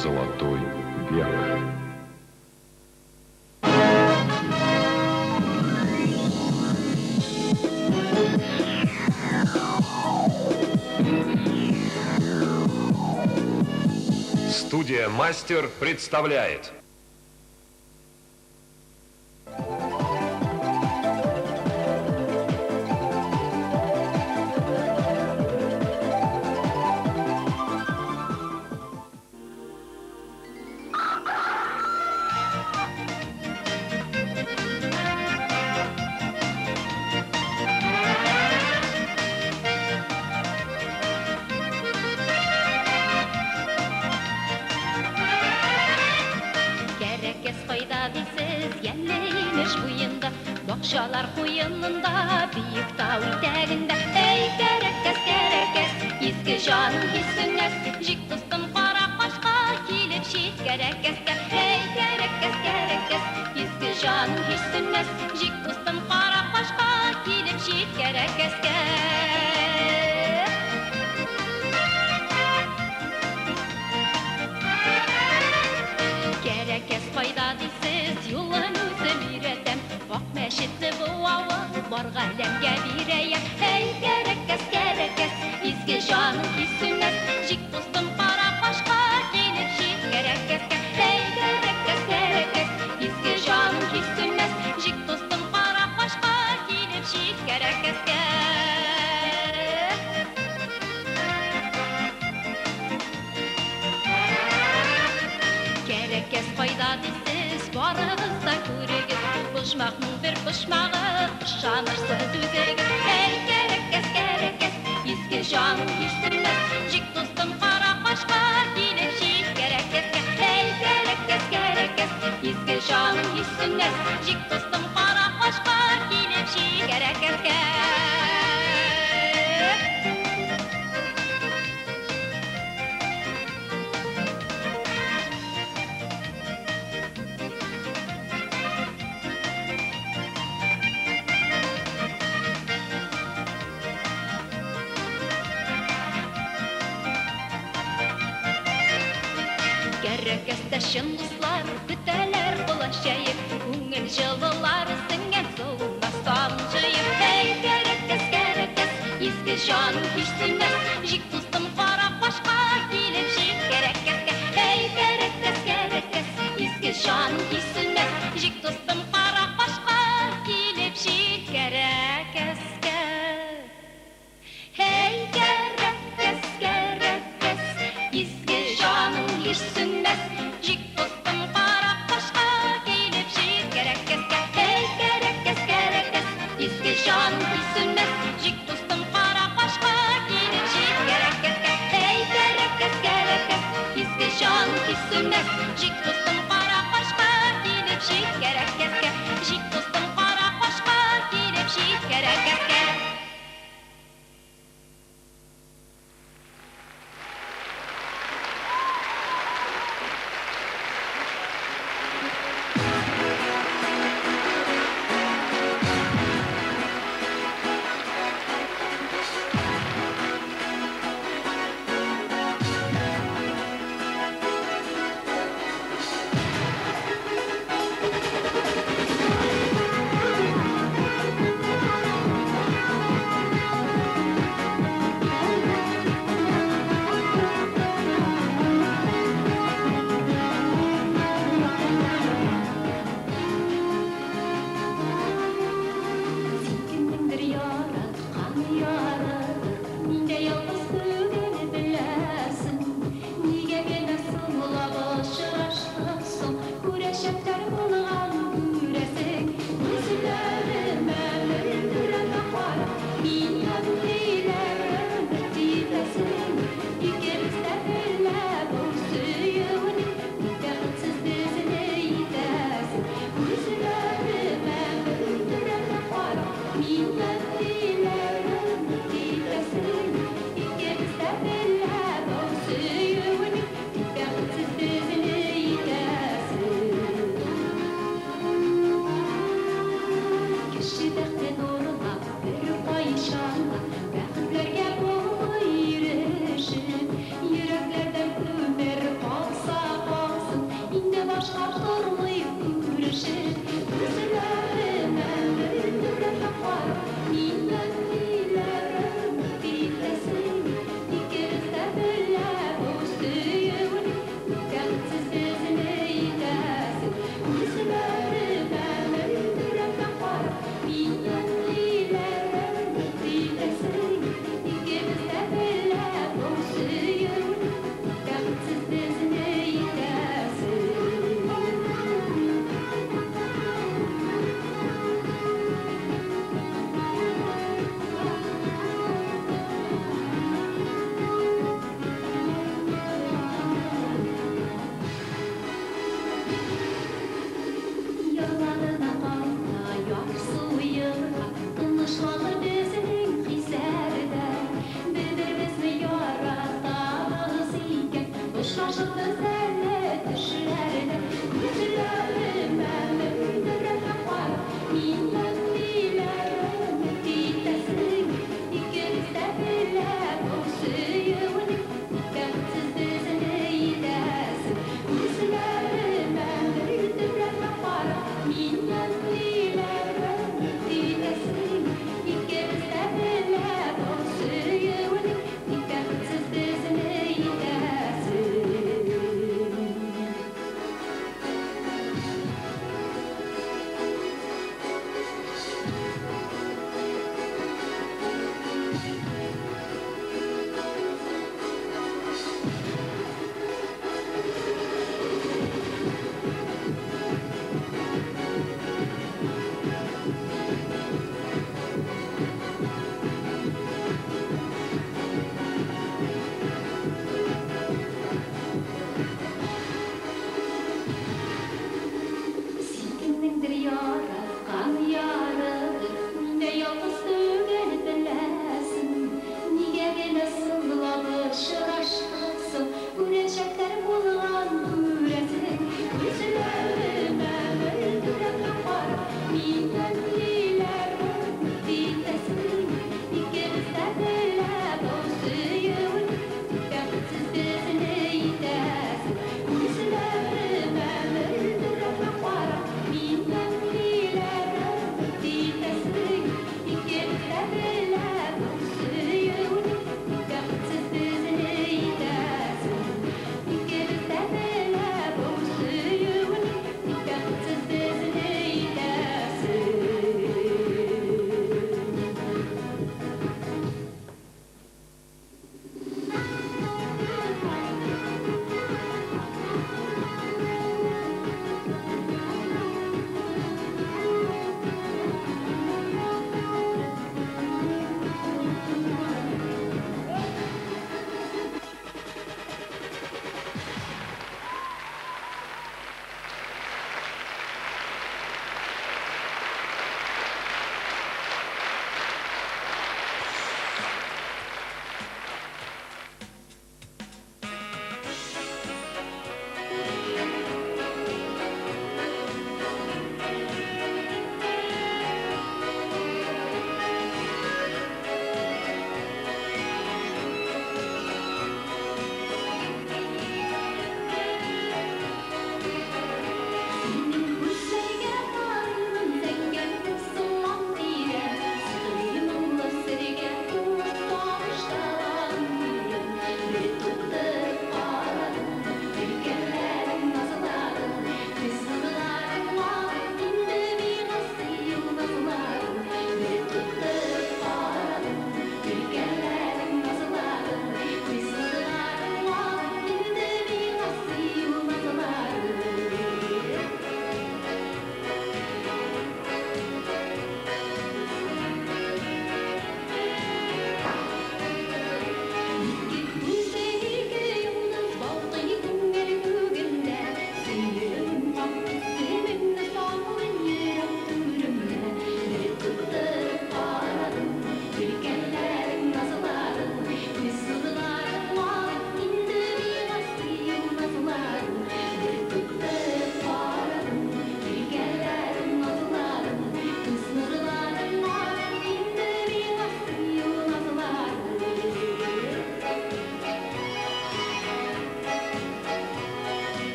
Золотой век. Студия «Мастер» представляет. Бақшалар қойынында, биік тау етегінде. Ей, керекес, ескі жаным есіңіз, жик достым қара қашқа келіп шет керекеске. Ей, керекес, ескі жаным есіңіз, жик достым қара қашқа келіп шет керекеске. Керекес қайда дейсіз, юлын өзім үйретем. Ақ мәшітті бұл ауыл, барға әлемге берейін. Эй, керекес, ескі жаным есіңіз, жик достым қара қашқа келіп шет керекеске. Эй, керекес, ескі жаным есіңіз, жик достым қара қашқа келіп шет керекеске. Керекес қайда дейсіз, барыңызда көрегіз. Бұшмақтың бір бұшмағы, жанырсыз өзегі. Эй, керекес, ескі жаным есіңіз, жик достым қара қашқа келіп шет керекеске. Эй, керекес, ескі жаным есіңіз, жик достым қара қашқа келіп шет керекеске. Керекесте шын құслар, бүтәлер құлашайып, көңіл жылылар сіңген солыңас тамын жайып. Эй, керекес, ескі жаным есіңіз, жик достым қара қашқа келіп шет керекеске. Эй, керекес, ескі жаным есіңіз, жик достым қара қашқа келіп шет керекеске. Эй, керекес, ескі жаным есіңіз, жик достым қара қашқа келіп шет керекеске. Эй, керекес, ескі жаным есіңіз, жик достым қара қашқа келіп шет керекеске. Эй, керекес, ескі жаным есіңіз, жик достым қара қашқа келіп шет керекеске. Жик достым қара қашқа келіп шет керекеске.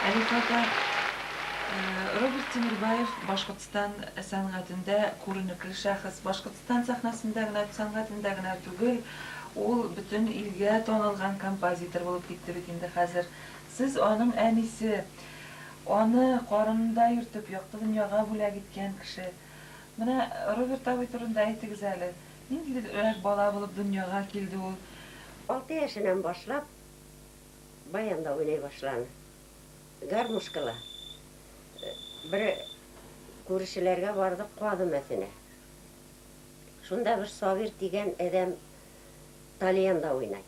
Әлиф ата, Роберт Темирбаев Башкортстан сәнгатендә күренекле шәхес. Башкортстан сәхнәсендә генә, сәнгатендә генә түгел, ул бөтен илгә танылган композитор булып китте бит инде хәзер. Сез аның әнисе, аны карынында йөртеп, якты дөньяга бүләк иткән кеше. Менә Роберт абый турында әйтегез әле. Нинди бала булып дөньяга килде ул? 6 yaşından başlap bayanda oynay başlandı. Garmuşkala. Bir görüşlerge vardık Kadımesine. Şunda bir Savir diyen adam Talyanda oynay.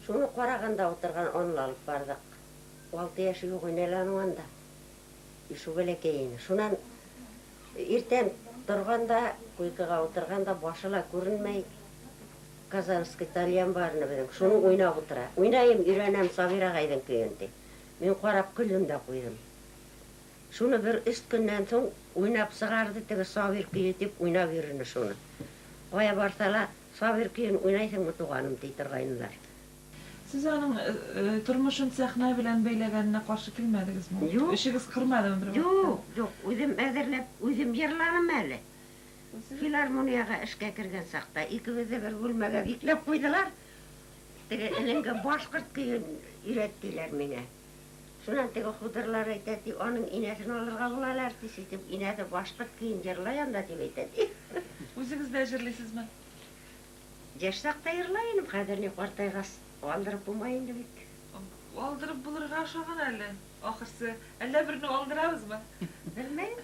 Şunu Qaraganda oturgan onunla alıp bardık. 6 yaşı yok oynaylanı anda. Şu belekeyini. Şunan irten turganda, kuykaga oturganda başıla görünmey. Kazanski Talyan barını benim. Şunu oynap otura. Oynayım, ürenem Savir ağaydın köyünde. Men qarap güldüm de koydum. Şunu bir üst günden soň oynap sığardı tege Savir köyü dep oynap yürünü şunu. Oya barsala Savir köyün oynaysın mı tuğanım deytirgayınlar. Siz onun turmuşun sahne bilen beylegenine karşı kelmediniz mi? Yok. İşiniz kırmadı mı? Yok, özüm äzirlep, özüm yerlanym äli. Filarmoniyaga işe kirgen sakta, ikimizi bir bölmege biklep koydular. Tege elinge başkırt köyün ürettiler mene. Şunan tege hudurlar aytadi, onun inesini alırga bulalar desitip, inesi başkırt köyün yerlayan da dep aytadi. Özünüz de jirleysizmi? Yaşsakta yerlayınım, kaderni qartaygas aldırıp bulmayın debek. Aldırıp bulurga aşağın әлі. Ahırsı, әлі birini aldırabız mı? Bilmeyin.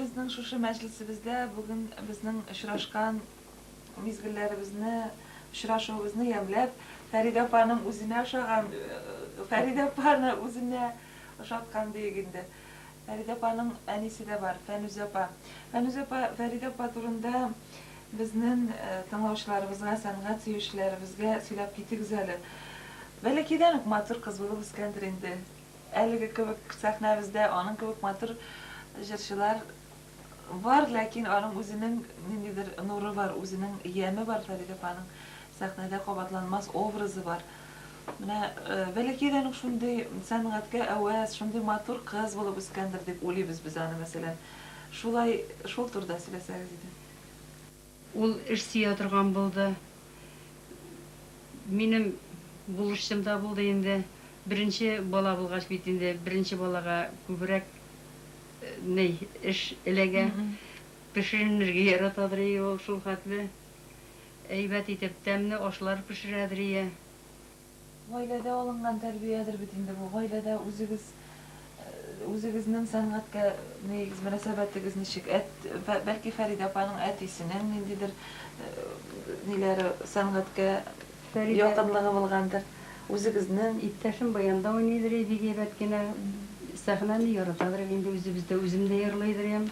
Bizning şuшы мәҗлисебездә бүген безнең очрашкан мизгелләребезне, очрашуыбызны ямьләп Фәрида апаның үзенә ошаган, Фәрида апаны үзенә ошаткан диек инде. Фәрида апаның әнисе дә бар, Фәнүзә апа. Фәнүзә апа, Фәрида апа турында безнең тыңлаучыларыбызга, сәнгать сөючеләребезгә сөйләп китегез әле. Бәләкидән үк матур кыз булып үскәндер инде. Әлеге кебек сәхнәбездә аның кебек матур җырчылар бар, ләкин аның үзенең ниндидер нуры бар, үзенең яме бар. Фәрида апаның сәхнәдә кабатланмас образы бар. Менә бәләкидән үк шундый сәнгатькә әвәз, шундый матур кыз булып үскәндер дип уйлыйбыз без аны, мәсәлән. Шулай, шул турда сөйләсәгез иде. Ул эш сөя торган булды. Минем булышчымда булды инде. Беренче бала булгач бит инде, беренче балага күбрәк эш эләгә. Пешеренергә яратадыр ул шул хәтле. Әйбәт итеп тәмле ашлар пешерәдер. Гаиләдә алынган тәрбиядер бит инде бу. Гаиләдә үзегезнең сәнгатькә нигез мөнәсәбәтегез ничек? Бәлки Фәрида апаның әтисенең ниндидер ниләре сәнгатькә Якынлыгы булганdır. Үзегезнең İptaşım bayanda oynaydır big ebetkene sahnani yaratadыр inде үзебездә үзем дә ярлыйдыр ям.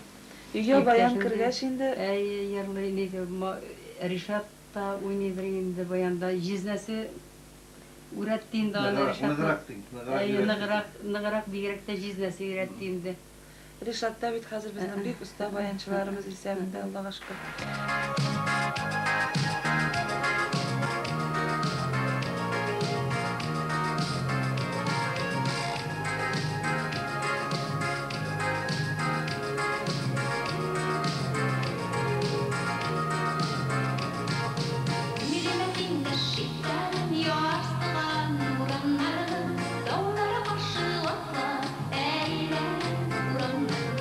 Үйгә баян İptaşım кергәч инде Әй ярлый нидә Ришат та уйныйдыр инде баянда җизнәсе үрәтте инде аны Ришат. Әй ныгырак бигрәк тә җизнәсе үрәтте инде. Ришат та бит хәзер безнең бик уста баянчыларыбыз исәбендә, Аллага шөкер. Миреметинде шиттен ястыган урамнары, даулары каршылыкка әйлән урамнары.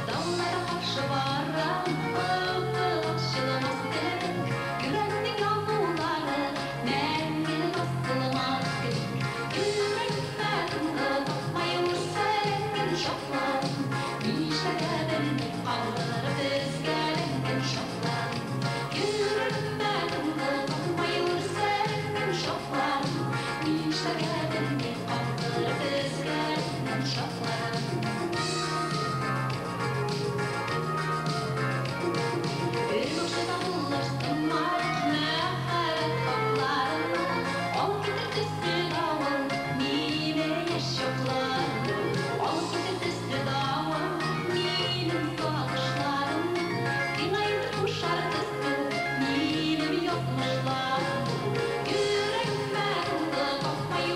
Даулары каршы барам, ылгылыкчылымас керек. Йөрәкнең янулары, мәңгеле басылмас керек. Йөрәкмә тыңгылмай үрсәләнгән чаклар, нишләргә белми калдырып безгәләнгән чаклар. Йөрәкмә тыңгылмай үрсәләнгән чаклар, нишләргә белми калдырып безгәләнгән чаклар. Bir köşede bulaştırmak мәхәббәт хатларына, ал китер төсле давыл, мине яшь чакларны. Ал китер төсле давыл, минем сагышларым. Сиңа инде кушар төсле, минем язмышларым. Йөрәкмә тыңгылмай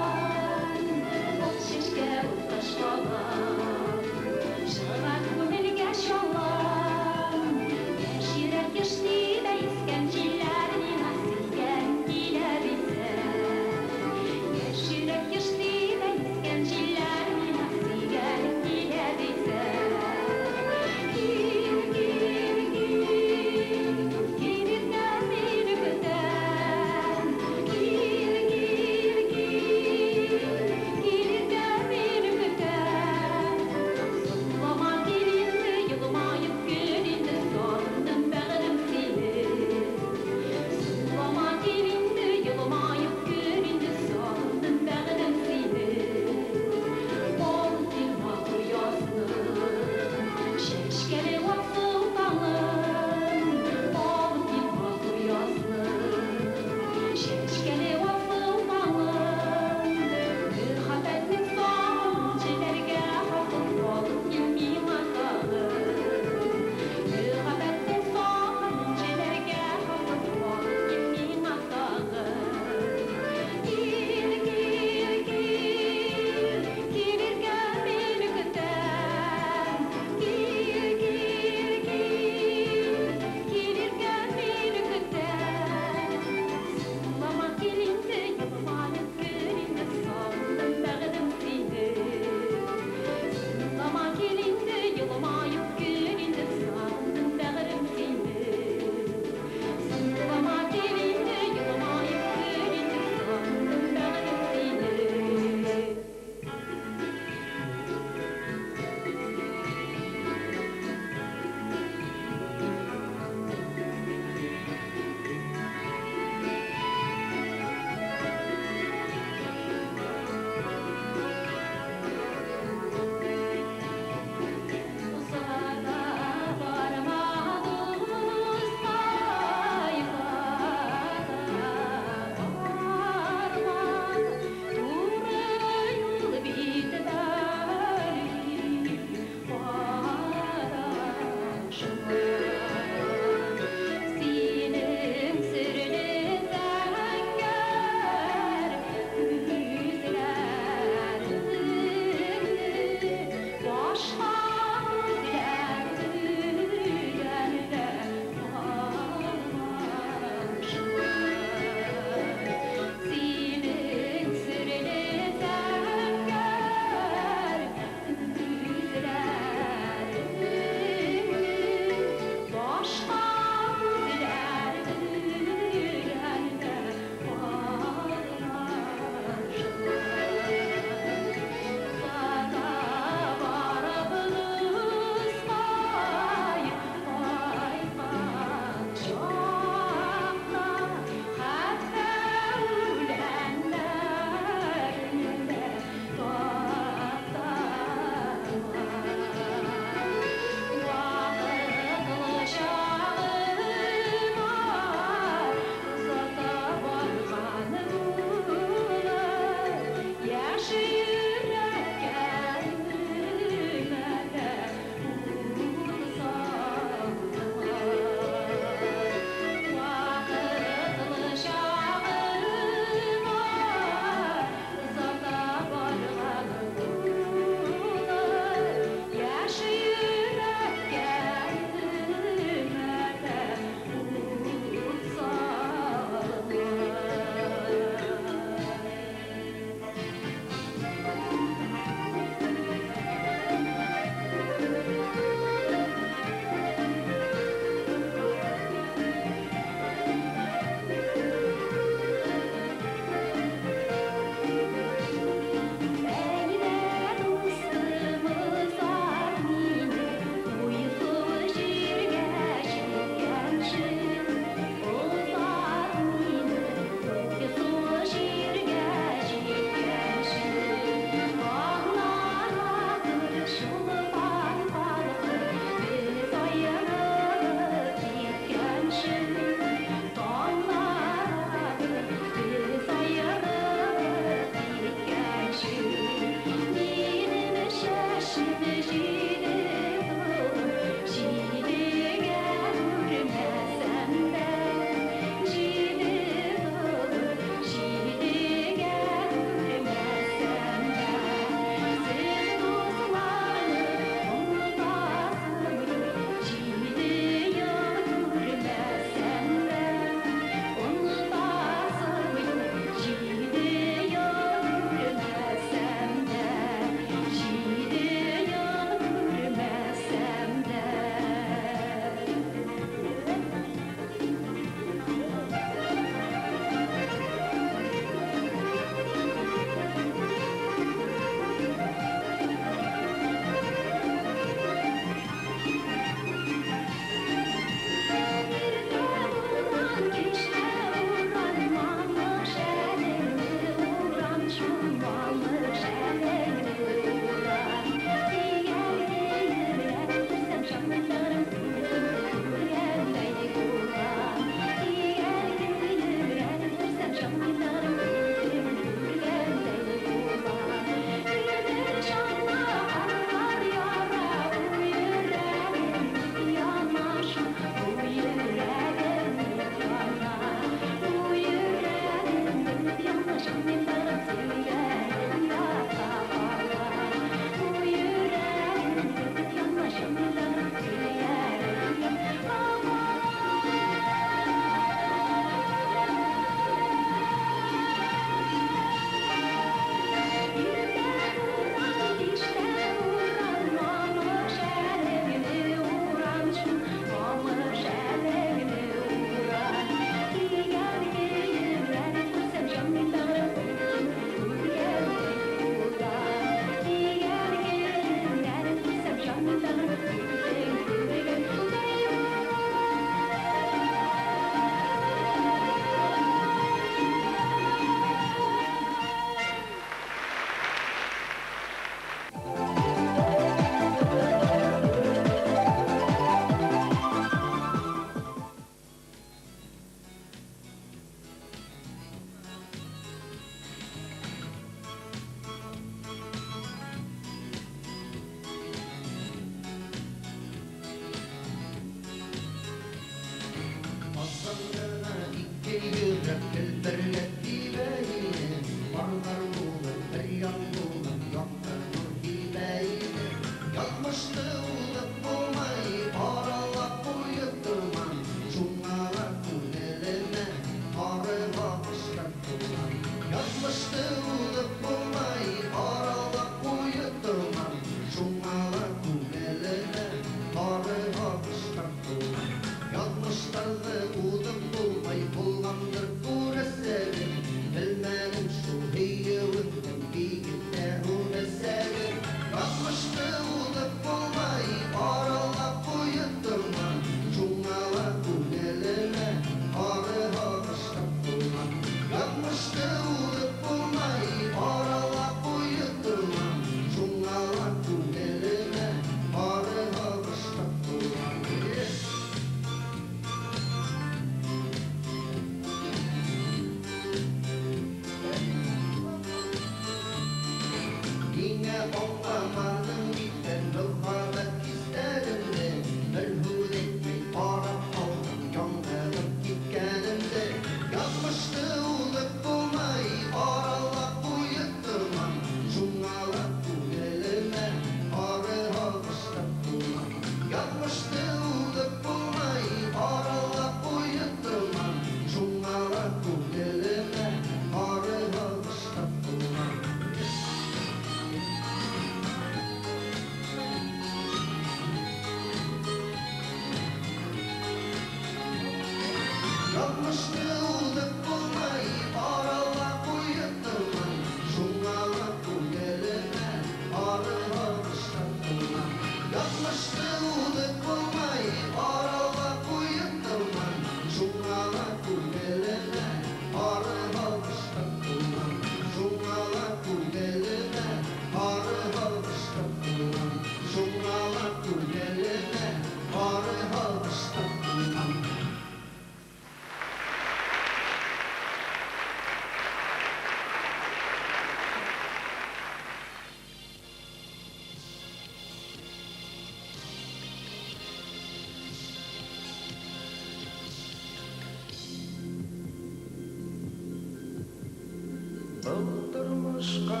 Oturmuşka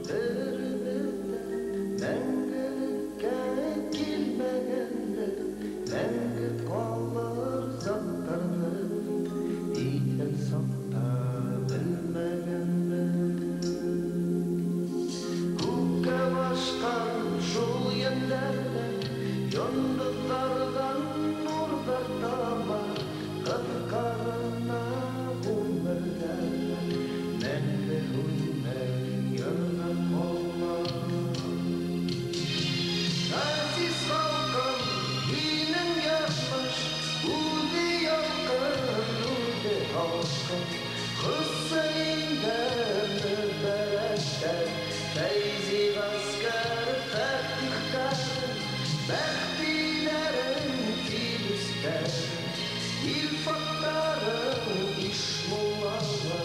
derinde Mengelikке kilmegende Menge kalır zattarını İten sakta bilmegende Kukke başkan şul yerlerde Yonduklardan nurdartama Kıtkarına kumberlerden Mende hüymen yanına kolla Aziz halkım dinin yapmış Udi yakın udi halkım Hüseyin'den müberekten Feyzi asker fetihten Mehdilerin filisten İlfatların işmullarla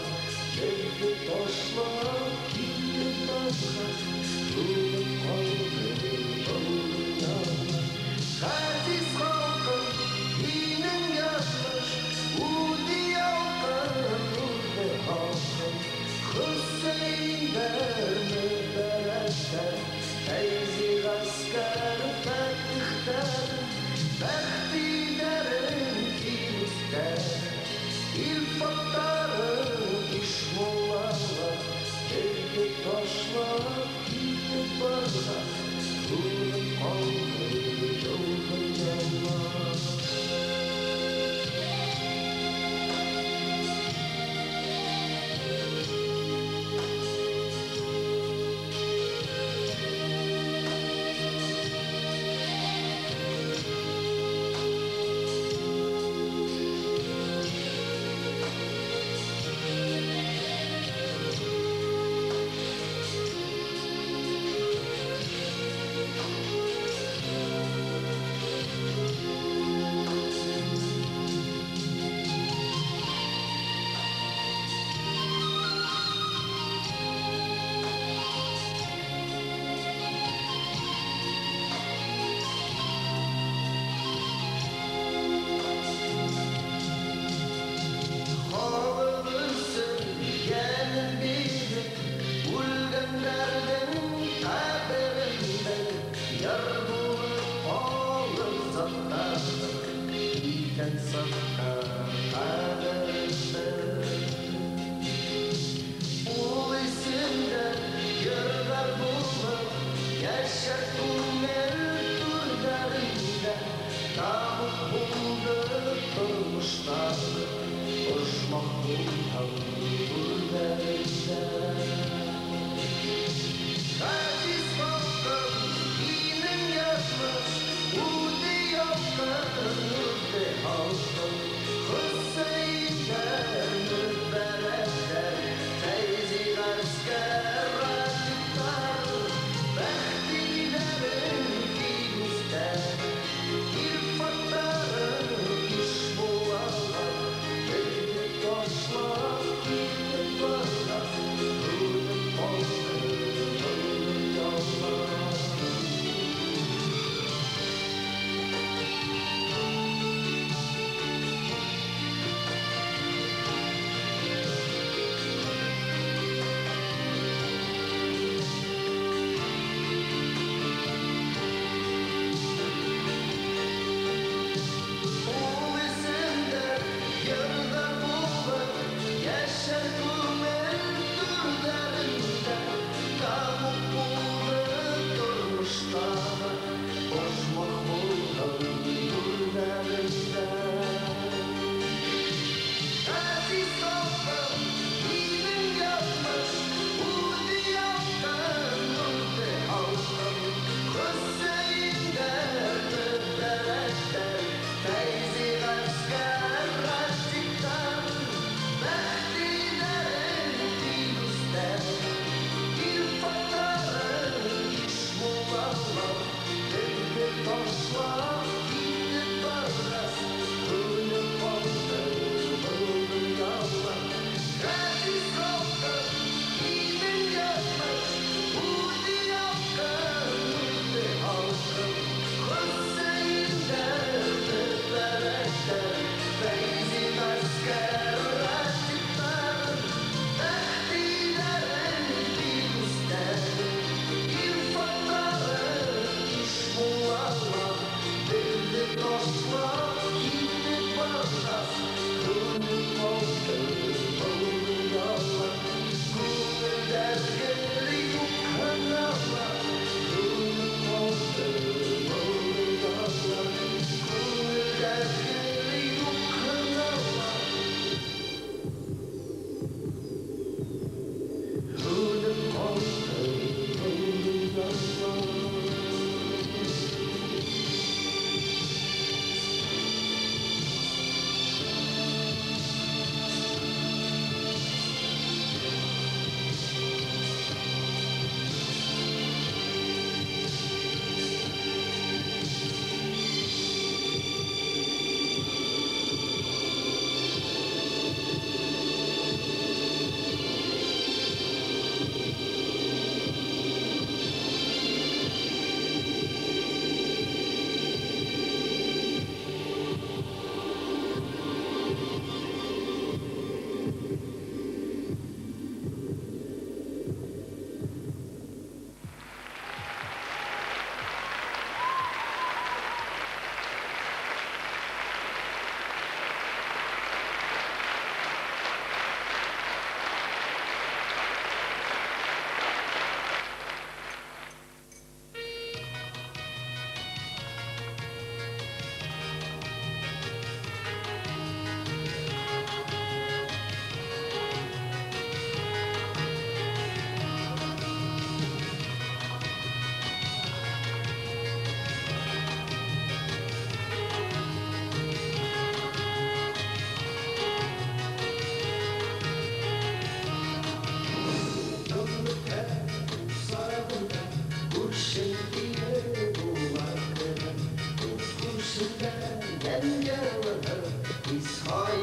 Sevdi taşlar gitti başka Ruhu kaldı doğruyana Aziz halkım dinin yazmış Udi yalkın udi halkım Hüseyin'den müberekten Feyzi asker fetihten Mehdilerin filisten İlfatların işmullarla Evde taşlar gitti barda Ruhum kaldı yolun yanlar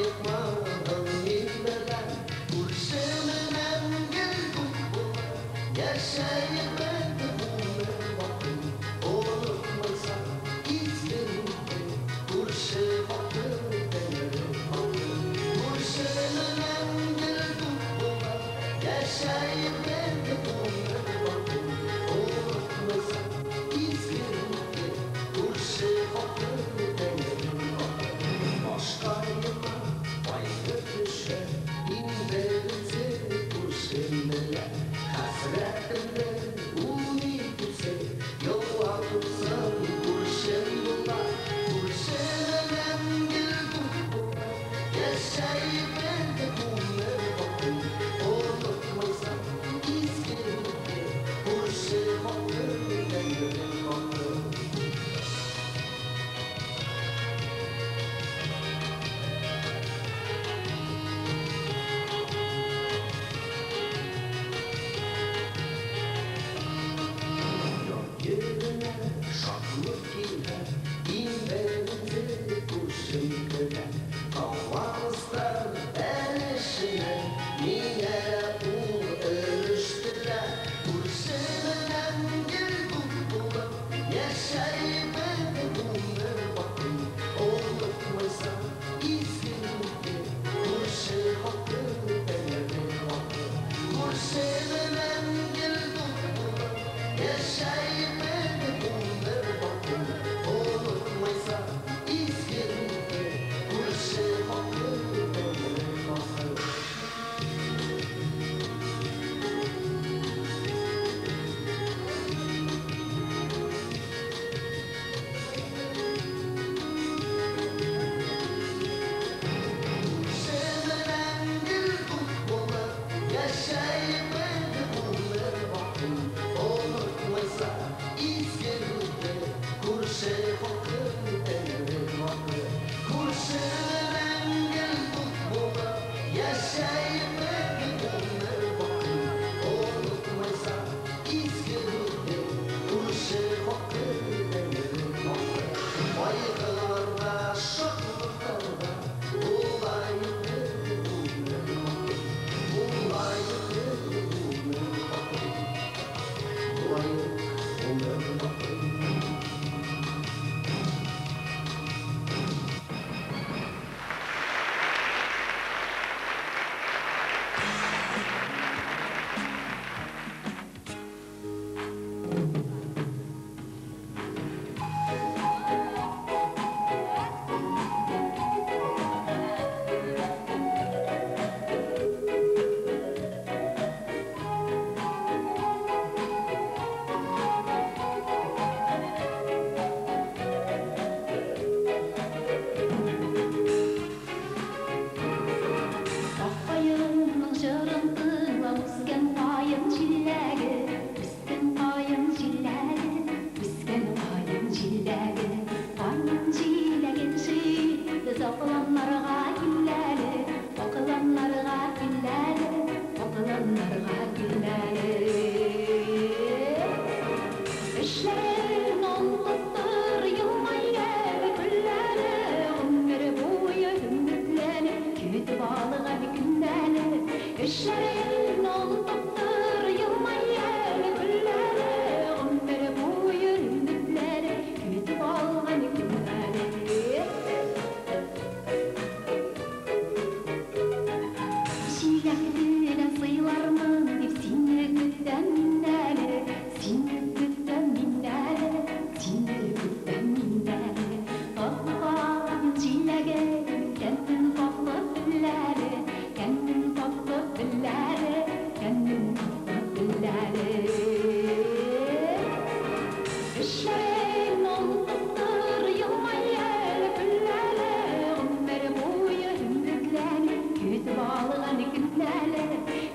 байықмаған елдерден көршімнен келдім яшайық мәңгі өмір бақи ұмытмайсың ескеріңде көрші бақи көршімнен келдім яшайық мәңгі өмір бақи ұмытмайсың ескеріңде көрші бақи Başkayıma bayır düşe İndirinse kurşunlara Hasretimde umut tutse Yola tutsam kurşun bular Kurşunun girdim bular Yaşayıp ben de bunları bakın Unutmaysam izgirimde Kurşun hakkı dengelim bakın Yerine şaklık ile İnbelimizi kurşunlara Kavamızdan erişine Niye bu ölüştüler Kurşunun girdim bulan Yaşayıp ben bunları bakın Unutmaysam izgirimde Kurşun hakkı dengelim bakın Kurşunun girdim bulan Yaşayıp ben bunları bakın Unutmaysam izgirimde Kurşun hakkı dengelim bakın Kurşunun girdim bulan Yaşayıp ben bunları bakın Unutmaysam izgirimde Kurşun hakkı dengelim bakın Kurşunun girdim bulan Yaşayıp ben bunları bakın Unutmaysam izgirimde Kurşun hakkı dengelim bakın Baygılarda şoklularda Bulayıp bunları bakın Bulayıp bunları bakın Bulayıp bunları bakın Аққайыңның жырын тыңлап өскен қайын жиләге Өскен қайын жиләге Өскен қайын жиләге Қайын жиләген жиды Сақыланларға келәлі Сақыланларға келәлі Сақыланларға келәлі Эшләрен онлықтыр Йылмайыр күлләлі Ғұмыр бойы үмітләні Күтіп алған күндәлі Эшләрен онлықтыр Йылмайыр күлләлі Ғұмыр бойы үмітләні Күтіп алған күндәлі Жиләктенә сыйлармын Дип сине көтәм миндәлі Сине көтәм миндәлі Сине көтәм миндәлі Татлыған жиләге Кәннең татлы телләре Кәннең татлы телләре Кәннең татлы телләре Эшләрен онлықтыр Йылмайыр күлләле Ғұмыр бойы үмітләне Күтіп алған күндәле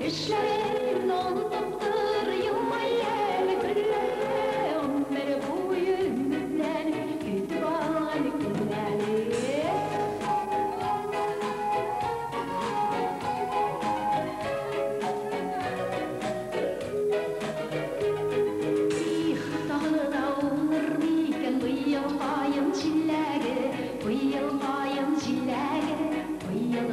Эшләрен онлықтыр Йылмайыр күлләле Ғұмыр бойы үмітләне Күтіп алған күндәле Быйыл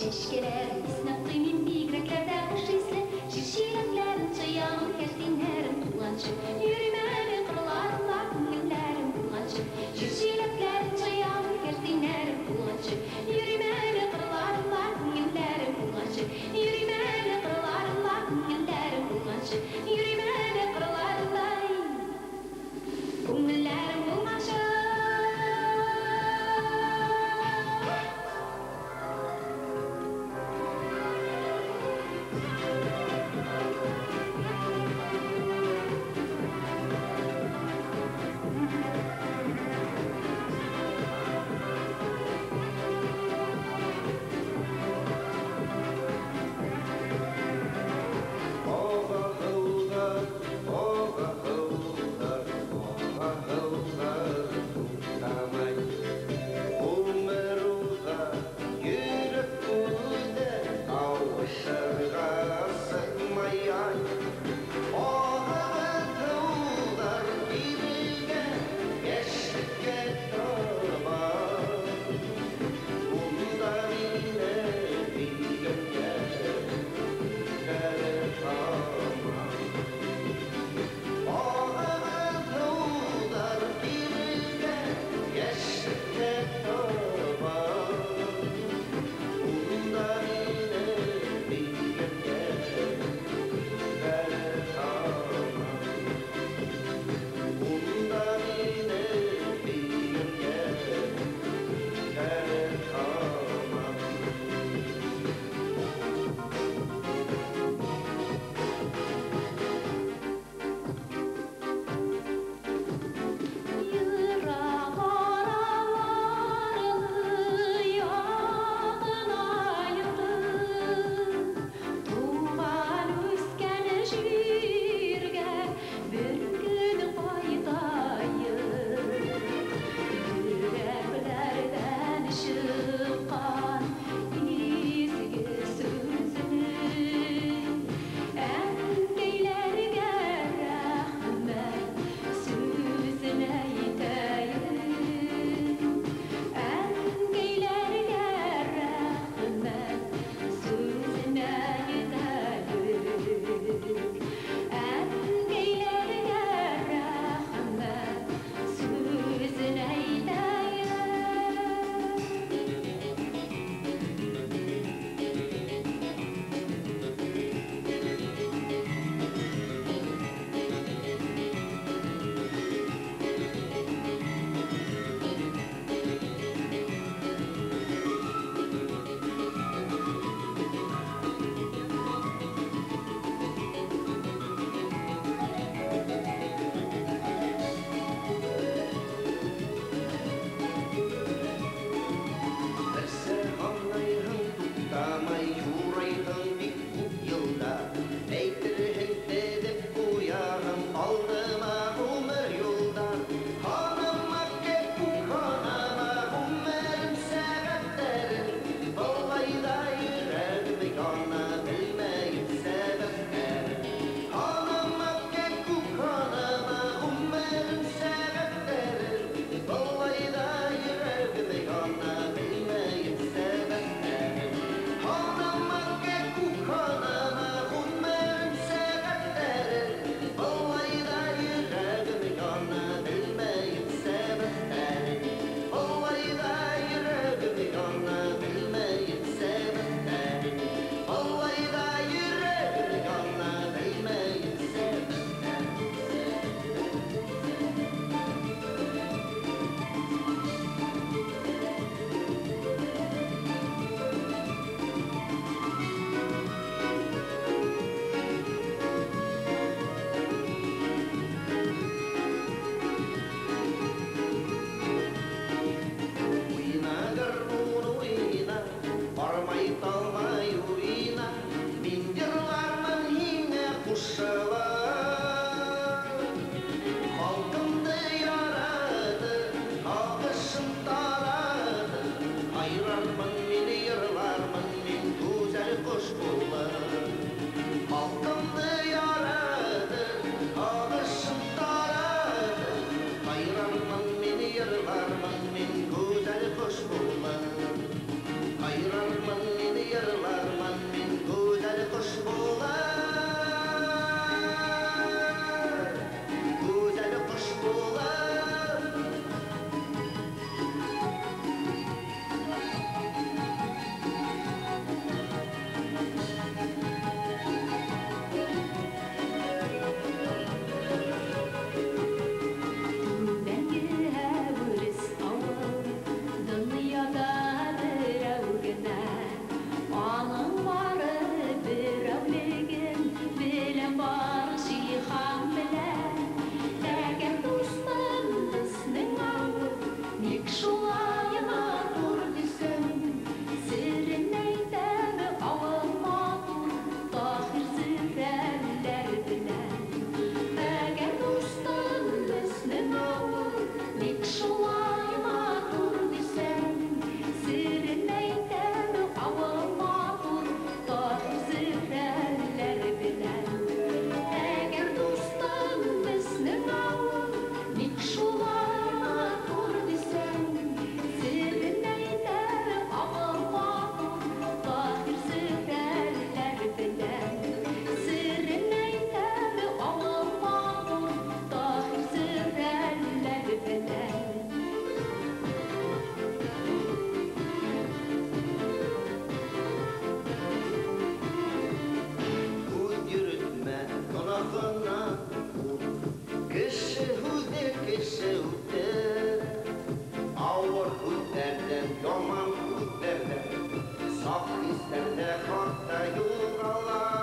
Şişkelerim isnaptıyım bigreklerde kışıslı Şişireklerin çayağın kertinlerim kullançı Yürümeli kırlarlar günlerim kullançı Şişireklerin çayağın kertinlerim kullançı Yürümeli kırlarlar günlerim kullançı Yürümeli kırlarlar günlerim kullançı Yürümeli kırlarlar günlerim kullançı günlerde Saf hislerle kartta yılgalar